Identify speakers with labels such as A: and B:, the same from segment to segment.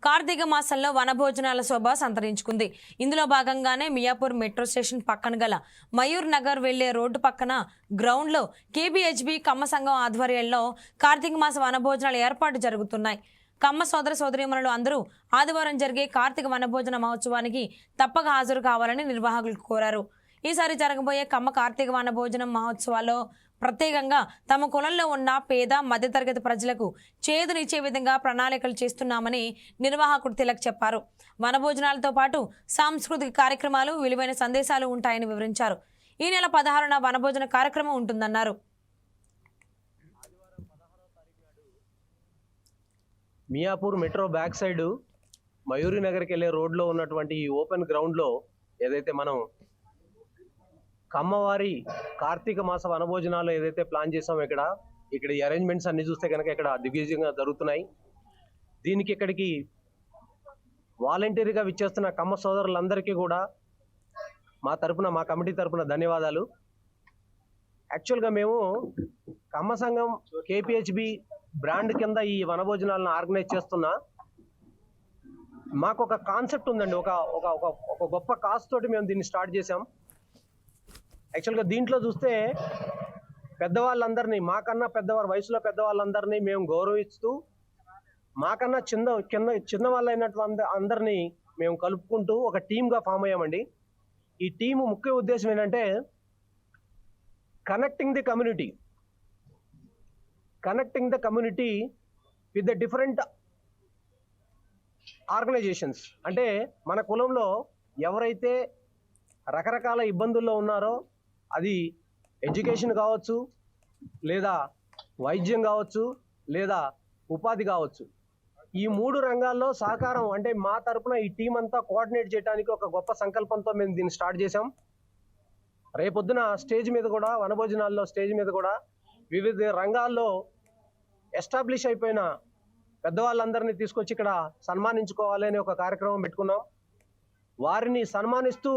A: కార్తీక మాసంలో వనభోజనాల శోభ సంతరించుకుంది. ఇందులో భాగంగానే మియాపూర్ మెట్రో స్టేషన్ పక్కన గల మయూర్ నగర్ వెళ్లే రోడ్డు పక్కన గ్రౌండ్లో కేబీహెచ్బీ కమ్మ సంఘం ఆధ్వర్యంలో కార్తీక మాస వనభోజనాలు ఏర్పాటు జరుగుతున్నాయి. కమ్మ సోదర సోదరీమణులు అందరూ ఆదివారం జరిగే కార్తీక వనభోజన మహోత్సవానికి తప్పక హాజరు కావాలని నిర్వాహకులు కోరారు. ఈసారి జరగబోయే కమ్మ కార్తీక వనభోజనం మహోత్సవాల్లో ప్రత్యేకంగా తమ కులంలో ఉన్న పేద మధ్యతరగతి ప్రజలకు చేదునిచ్చే విధంగా ప్రణాళికలు చేస్తున్నామని నిర్వాహకుడు తిలక్ చెప్పారు. వనభోజనాలతో పాటు సాంస్కృతిక కార్యక్రమాలు, విలువైన సందేశాలు ఉంటాయని వివరించారు. ఈ నెల 16న వనభోజన కార్యక్రమం ఉంటుందన్నారు.
B: Miyapur metro back side Mayuri నగర్కి వెళ్ళే రోడ్లో ఉన్నటువంటి ఈ ఓపెన్ గ్రౌండ్లో ఏదైతే మనం కమ్మవారి కార్తీక మాస వనభోజనాలు ఏదైతే ప్లాన్ చేసామో ఇక్కడ ఈ అరేంజ్మెంట్స్ అన్ని చూస్తే కనుక ఇక్కడ దిగ్విజయంగా జరుగుతున్నాయి. దీనికి ఇక్కడికి వాలంటీర్గా విచ్చేస్తున్న కమ్మ సోదరులందరికీ కూడా మా కమిటీ తరపున ధన్యవాదాలు. యాక్చువల్గా మేము కమ్మ సంఘం కేపీహెచ్బి బ్రాండ్ కింద ఈ వనభోజనాలను ఆర్గనైజ్ చేస్తున్నా. మాకు ఒక కాన్సెప్ట్ ఉందండి, ఒక గొప్ప కాస్ట్ తోటి మేము దీన్ని స్టార్ట్ చేసాం. యాక్చువల్గా దీంట్లో చూస్తే పెద్దవాళ్ళందరినీ, మాకన్నా వయసులో పెద్దవాళ్ళందరినీ మేము గౌరవిస్తూ మాకన్నా చిన్న వాళ్ళైనటువంటి అందరినీ మేము కలుపుకుంటూ ఒక టీమ్గా ఫామ్ అయ్యామండి. ఈ టీము ముఖ్య ఉద్దేశం ఏంటంటే connecting the community with the different organizations. అంటే మన కులంలో ఎవరైతే రకరకాల ఇబ్బందుల్లో ఉన్నారో, అది ఎడ్యుకేషన్ కావచ్చు, లేదా వైద్యం కావచ్చు, లేదా ఉపాధి కావచ్చు, ఈ 3 రంగాల్లో సహకారం అంటే మా తరపున ఈ టీం అంతా కోఆర్డినేట్ చేయడానికి ఒక గొప్ప సంకల్పంతో మేము దీన్ని స్టార్ట్ చేసాం. రేపొద్దున స్టేజ్ మీద కూడా, వనభోజనాల్లో స్టేజ్ మీద కూడా వివిధ రంగాల్లో ఎస్టాబ్లిష్ అయిపోయిన పెద్దవాళ్ళందరినీ తీసుకొచ్చి ఇక్కడ సన్మానించుకోవాలి అనే ఒక కార్యక్రమం పెట్టుకున్నాం. వారిని సన్మానిస్తూ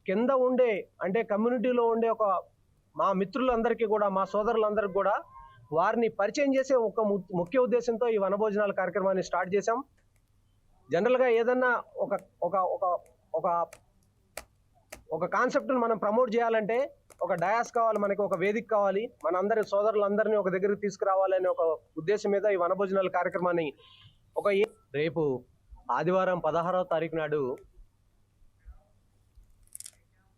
B: కింద ఉండే అంటే కమ్యూనిటీలో ఉండే మా మిత్రులందరికీ కూడా, మా సోదరులందరికీ కూడా వారిని పరిచయం చేసే ఒక ముఖ్య ఉద్దేశంతో ఈ వనభోజనాల కార్యక్రమాన్ని స్టార్ట్ చేశాం. జనరల్గా ఏదన్నా ఒక కాన్సెప్ట్ని మనం ప్రమోట్ చేయాలంటే ఒక డయాస్ కావాలి, మనకి ఒక వేదిక కావాలి, మన అందరి సోదరులందరినీ ఒక దగ్గరికి తీసుకురావాలనే ఒక ఉద్దేశం మీద ఈ వనభోజనాల కార్యక్రమాన్ని రేపు ఆదివారం 16వ తారీఖు నాడు